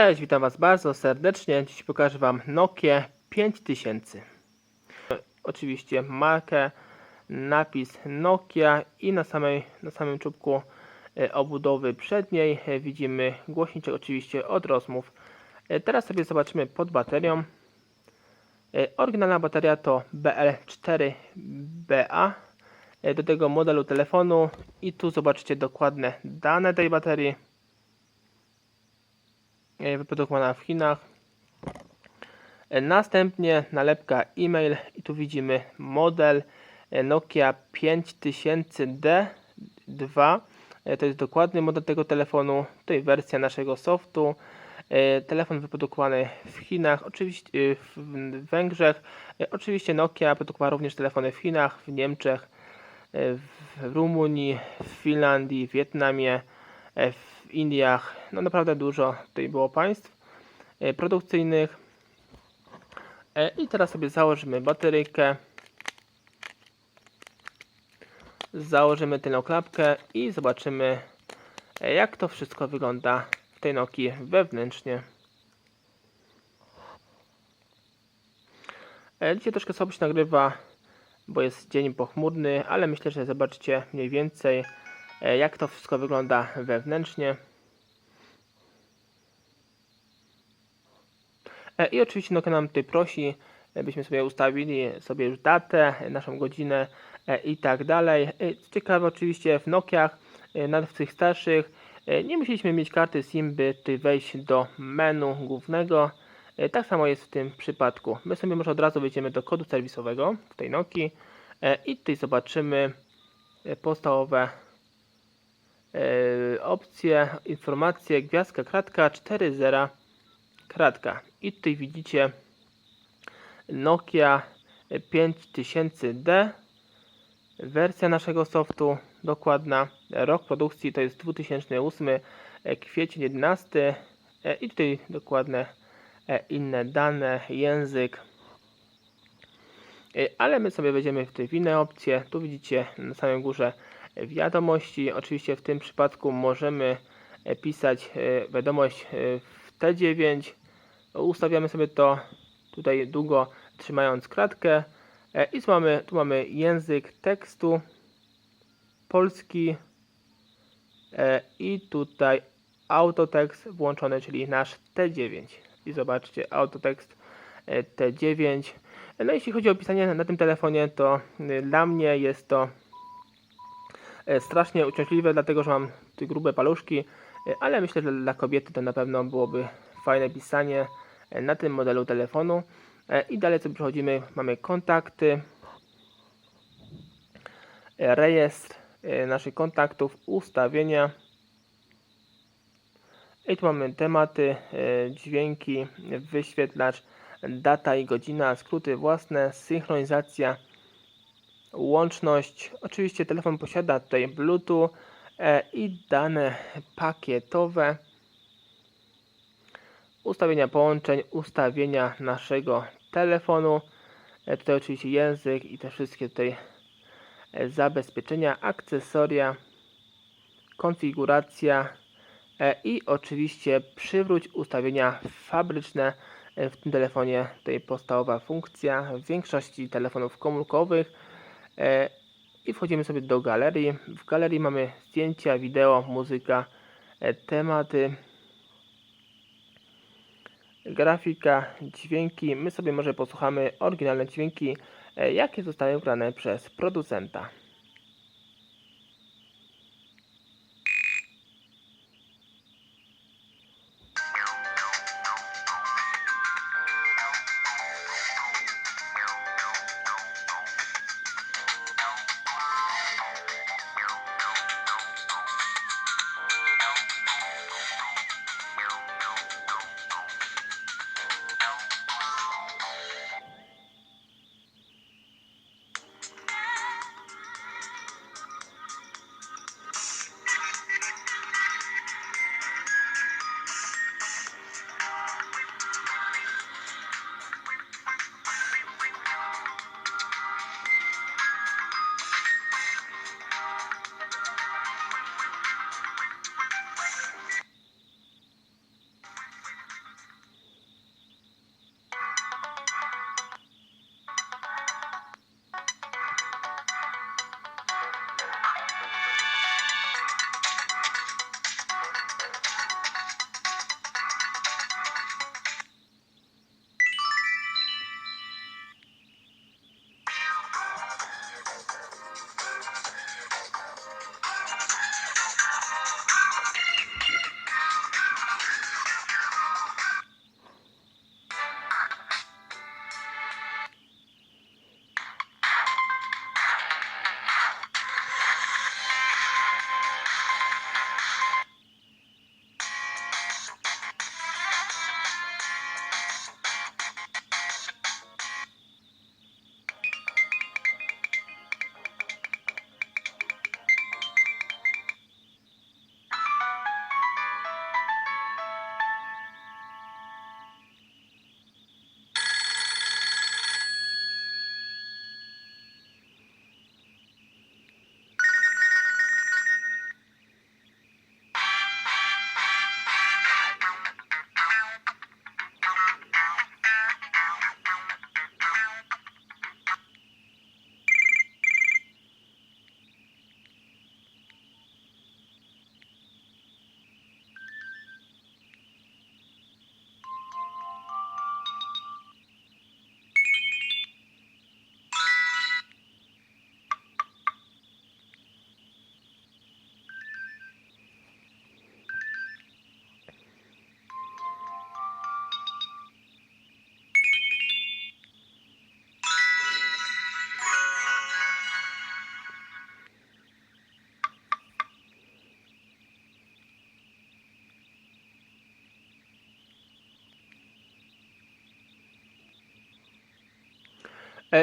Cześć, witam Was bardzo serdecznie. Dziś pokażę Wam Nokia 5000. Oczywiście markę, napis Nokia i na samym czubku obudowy przedniej widzimy głośniczek oczywiście od rozmów. Teraz sobie zobaczymy pod baterią. Oryginalna bateria to BL4BA do tego modelu telefonu i tu zobaczycie dokładne dane tej baterii. Wyprodukowana w Chinach. Następnie nalepka e-mail i tu widzimy model Nokia 5000D2. To jest dokładny model tego telefonu, tutaj wersja naszego softu. Telefon wyprodukowany w Chinach, oczywiście w Węgrzech. Oczywiście Nokia produkowała również telefony w Chinach, w Niemczech, w Rumunii, w Finlandii, w Wietnamie, w Indiach. No naprawdę dużo tutaj było państw produkcyjnych. I teraz sobie założymy bateryjkę, założymy tylną klapkę i zobaczymy, jak to wszystko wygląda w tej Nokii wewnętrznie. Dzisiaj troszkę słabo się nagrywa, bo jest dzień pochmurny, ale myślę, że zobaczycie mniej więcej, jak to wszystko wygląda wewnętrznie. I oczywiście Nokia nam tutaj prosi, byśmy sobie ustawili sobie już datę, naszą godzinę i tak dalej. Co ciekawe, oczywiście w Nokiach, nawet w tych starszych, nie musieliśmy mieć karty SIM, by tutaj wejść do menu głównego. Tak samo jest w tym przypadku. My sobie może od razu wejdziemy do kodu serwisowego w tej Nokii i tutaj zobaczymy podstawowe opcje, informacje, gwiazdka, kratka, 4.0, kratka. I tutaj widzicie Nokia 5000D, wersja naszego softu dokładna, rok produkcji to jest 2008, kwiecień 11 i tutaj dokładne inne dane, język. Ale my sobie wejdziemy w inne opcje. Tu widzicie na samej górze wiadomości. Oczywiście w tym przypadku możemy pisać wiadomość w T9. Ustawiamy sobie to tutaj długo trzymając kratkę i tu mamy język tekstu polski i tutaj autotekst włączony, czyli nasz T9 i zobaczcie autotekst T9. No jeśli chodzi o pisanie na tym telefonie, to dla mnie jest to strasznie uciążliwe, dlatego że mam tu grube paluszki, ale myślę, że dla kobiety to na pewno byłoby fajne pisanie na tym modelu telefonu. I dalej sobie przechodzimy, mamy kontakty, rejestr naszych kontaktów, ustawienia. I tu mamy tematy, dźwięki, wyświetlacz, data i godzina, skróty własne, synchronizacja, łączność. Oczywiście telefon posiada tutaj Bluetooth i dane pakietowe. Ustawienia połączeń, ustawienia naszego telefonu. Tutaj oczywiście język i te wszystkie tutaj zabezpieczenia, akcesoria, konfiguracja i oczywiście przywróć ustawienia fabryczne. W tym telefonie tutaj podstawowa funkcja w większości telefonów komórkowych. I wchodzimy sobie do galerii. W galerii mamy zdjęcia, wideo, muzyka, tematy, grafika, dźwięki. My sobie może posłuchamy oryginalne dźwięki, jakie zostały ugrane przez producenta.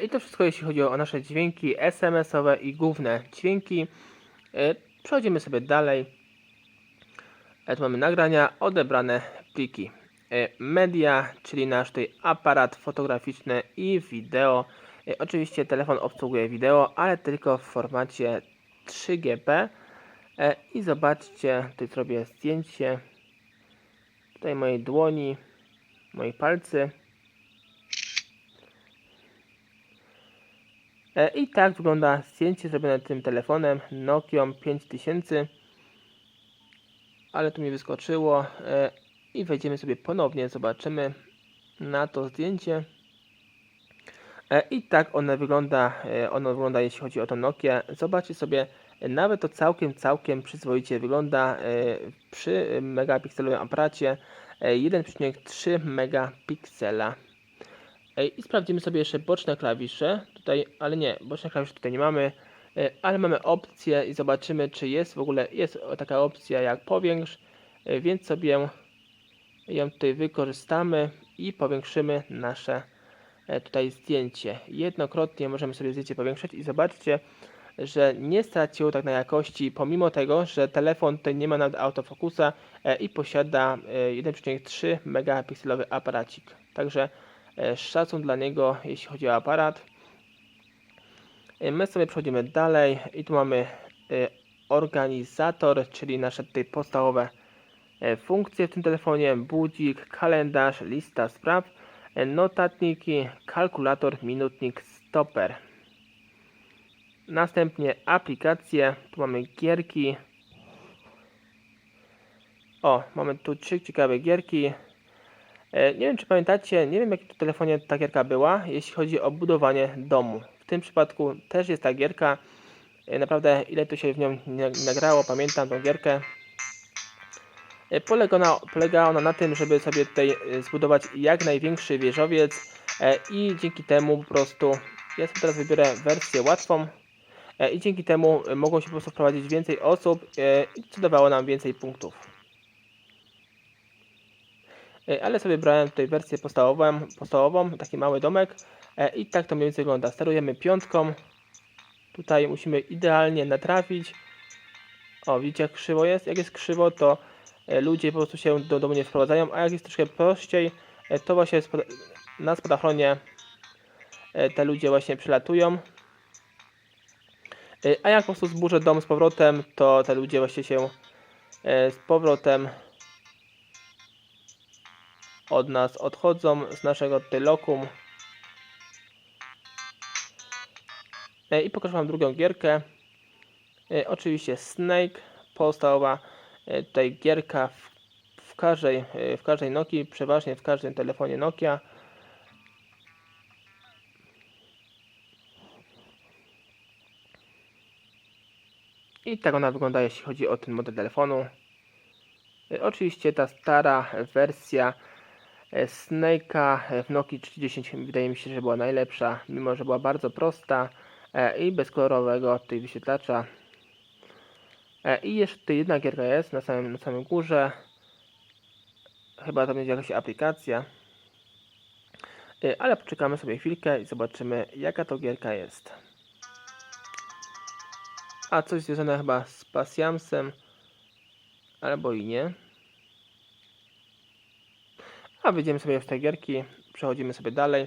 I to wszystko jeśli chodzi o nasze dźwięki SMS-owe i główne dźwięki. Przechodzimy sobie dalej. Tu mamy nagrania, odebrane pliki. Media, czyli nasz tutaj aparat fotograficzny i wideo. Oczywiście telefon obsługuje wideo, ale tylko w formacie 3GP. I zobaczcie, tutaj zrobię zdjęcie tutaj mojej dłoni, moich palcy. I tak wygląda zdjęcie zrobione tym telefonem Nokią 5000. Ale tu mi wyskoczyło i wejdziemy sobie ponownie, zobaczymy na to zdjęcie. I tak ono wygląda jeśli chodzi o tą Nokię. Zobaczcie sobie, nawet to całkiem przyzwoicie wygląda przy megapikselowym aparacie 1,3 megapiksela. I sprawdzimy sobie jeszcze boczne klawisze tutaj, ale nie, boczne klawisze tutaj nie mamy, ale mamy opcję i zobaczymy, czy jest w ogóle taka opcja jak powiększ, więc sobie ją tutaj wykorzystamy i powiększymy nasze tutaj zdjęcie. Jednokrotnie możemy sobie zdjęcie powiększyć i zobaczcie, że nie straciło tak na jakości, pomimo tego, że telefon tutaj nie ma nawet autofokusa i posiada 1,3 megapikselowy aparacik. Także szacun dla niego, jeśli chodzi o aparat. My sobie przechodzimy dalej i tu mamy organizator, czyli nasze tutaj podstawowe funkcje w tym telefonie: budzik, kalendarz, lista spraw, notatniki, kalkulator, minutnik, stoper. Następnie aplikacje, tu mamy gierki. Mamy tu 3 ciekawe gierki. Nie wiem, czy pamiętacie, nie wiem, w jakim telefonie ta gierka była, jeśli chodzi o budowanie domu. W tym przypadku też jest ta gierka. Naprawdę, ile tu się w nią nie nagrało, pamiętam tą gierkę. Polega ona na tym, żeby sobie tutaj zbudować jak największy wieżowiec i dzięki temu po prostu, ja sobie teraz wybiorę wersję łatwą i dzięki temu mogło się po prostu wprowadzić więcej osób co dawało nam więcej punktów. Ale sobie brałem tutaj wersję podstawową, taki mały domek i tak to mniej więcej wygląda. Sterujemy piątką, tutaj musimy idealnie natrafić. Widzicie, jak krzywo jest? Jak jest krzywo, to ludzie po prostu się do domu nie wprowadzają, a jak jest troszkę prościej, to właśnie na spadochronie te ludzie właśnie przylatują. A jak po prostu zburzę dom z powrotem, to te ludzie właśnie się z powrotem od nas odchodzą, z naszego tutaj lokum. I pokażę wam drugą gierkę. Oczywiście Snake, podstawowa tutaj gierka w każdej Nokii, przeważnie w każdym telefonie Nokia. I tak ona wygląda, jeśli chodzi o ten model telefonu. Oczywiście ta stara wersja Snake'a w Nokii 3010 wydaje mi się, że była najlepsza, mimo że była bardzo prosta i bez kolorowego tutaj wyświetlacza. I jeszcze tutaj jedna gierka jest na samym górze. Chyba to będzie jakaś aplikacja. Ale poczekamy sobie chwilkę i zobaczymy, jaka to gierka jest. Coś związane chyba z pasjansem, albo i nie. Wyjdziemy sobie z tej gierki, przechodzimy sobie dalej.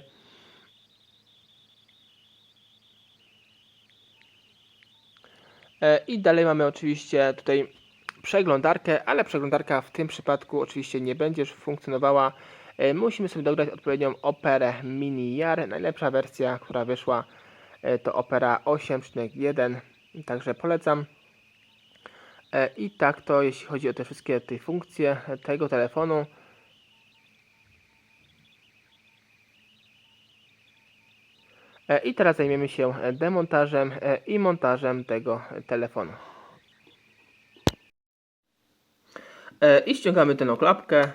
I dalej mamy oczywiście tutaj przeglądarkę, ale przeglądarka w tym przypadku oczywiście nie będzie już funkcjonowała. Musimy sobie dograć odpowiednią Operę Mini Jar. Najlepsza wersja, która wyszła, to Opera 8.1, także polecam. I tak to jeśli chodzi o te wszystkie te funkcje tego telefonu. I teraz zajmiemy się demontażem i montażem tego telefonu. I ściągamy tę oklapkę,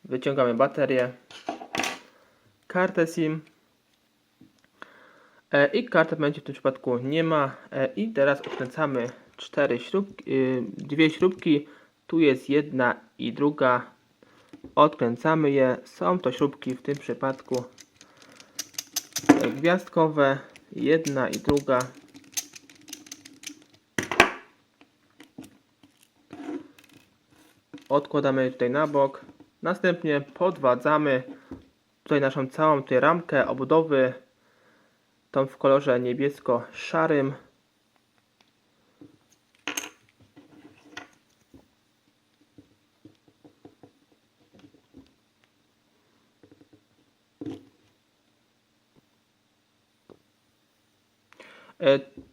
wyciągamy baterię, kartę SIM i karty w momencie w tym przypadku nie ma. I teraz odkręcamy dwie śrubki, tu jest jedna i druga, odkręcamy je, są to śrubki w tym przypadku gwiazdkowe, jedna i druga. Odkładamy tutaj na bok. Następnie podwadzamy tutaj naszą całą tutaj ramkę obudowy, tą w kolorze niebiesko-szarym.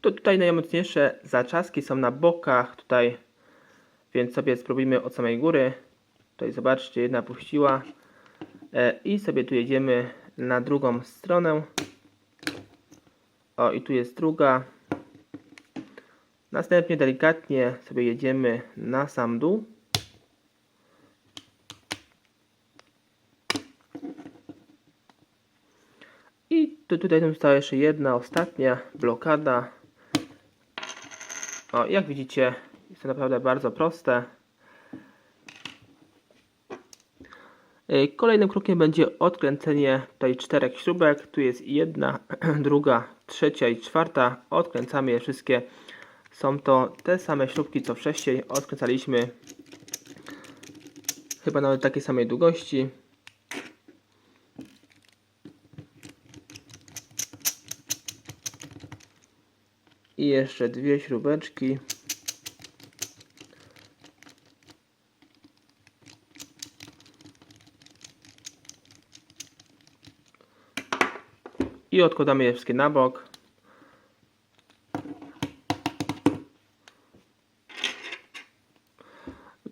Tutaj najmocniejsze zaczaski są na bokach, tutaj, więc sobie spróbujmy od samej góry. Tutaj zobaczcie, jedna puściła i sobie tu jedziemy na drugą stronę. O, i tu jest druga. Następnie delikatnie sobie jedziemy na sam dół. I tutaj została jeszcze jedna, ostatnia blokada. O, jak widzicie, jest to naprawdę bardzo proste. Kolejnym krokiem będzie odkręcenie tutaj 4 śrubek. Tu jest jedna, druga, trzecia i czwarta. Odkręcamy je wszystkie. Są to te same śrubki, co wcześniej odkręcaliśmy. Chyba nawet takiej samej długości. I jeszcze 2 śrubeczki. I odkładamy je wszystkie na bok.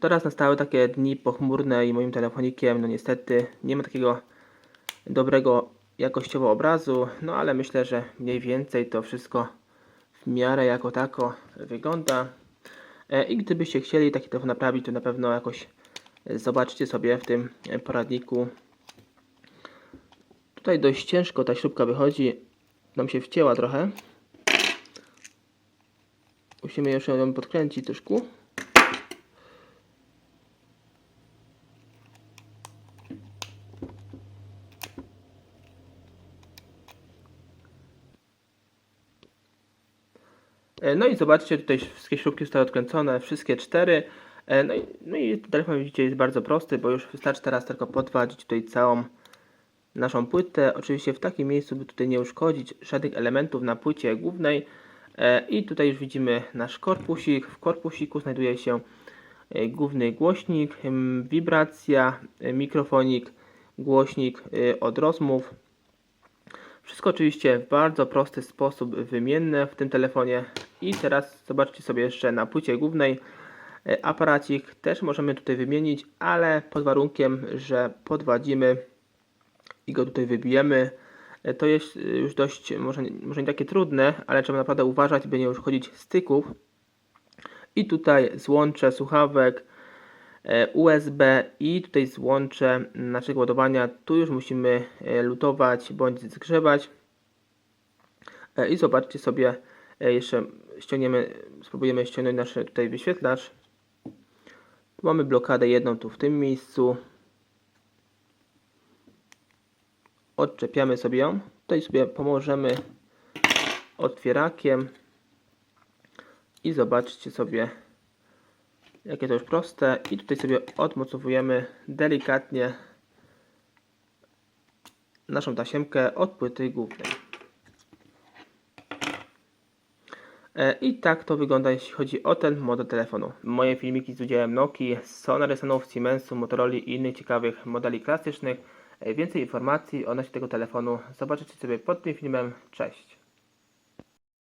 Teraz nastały takie dni pochmurne i moim telefonikiem, no niestety nie ma takiego dobrego jakościowo obrazu, no ale myślę, że mniej więcej to wszystko w miarę jako tako wygląda. I gdybyście chcieli taki telefon naprawić, to na pewno jakoś zobaczcie sobie w tym poradniku. Tutaj dość ciężko ta śrubka wychodzi, nam się wcięła trochę. Musimy jeszcze ją podkręcić troszkę. No i zobaczcie, tutaj wszystkie śrubki zostały odkręcone, wszystkie 4. No i telefon, widzicie, jest bardzo prosty, bo już wystarczy teraz tylko podwadzić tutaj całą naszą płytę. Oczywiście w takim miejscu, by tutaj nie uszkodzić żadnych elementów na płycie głównej. I tutaj już widzimy nasz korpusik. W korpusiku znajduje się główny głośnik, wibracja, mikrofonik, głośnik od rozmów. Wszystko oczywiście w bardzo prosty sposób wymienne w tym telefonie. I teraz zobaczcie sobie jeszcze na płycie głównej aparacik. Też możemy tutaj wymienić, ale pod warunkiem, że podwadzimy i go tutaj wybijemy. To jest już dość, może nie takie trudne, ale trzeba naprawdę uważać, by nie uszkodzić styków. I tutaj złącze słuchawek USB i tutaj złącze naszego ładowania. Tu już musimy lutować bądź zgrzewać. I zobaczcie sobie, jeszcze spróbujemy ściągnąć nasz tutaj wyświetlacz. Tu mamy blokadę jedną tu w tym miejscu. Odczepiamy sobie ją. Tutaj sobie pomożemy otwierakiem. I zobaczcie sobie, jakie to już proste. I tutaj sobie odmocowujemy delikatnie naszą tasiemkę od płyty głównej. I tak to wygląda, jeśli chodzi o ten model telefonu. Moje filmiki z udziałem Nokii, Sony Ericssonów, Siemensu, Motorola i innych ciekawych modeli klasycznych. Więcej informacji odnośnie tego telefonu zobaczycie sobie pod tym filmem. Cześć!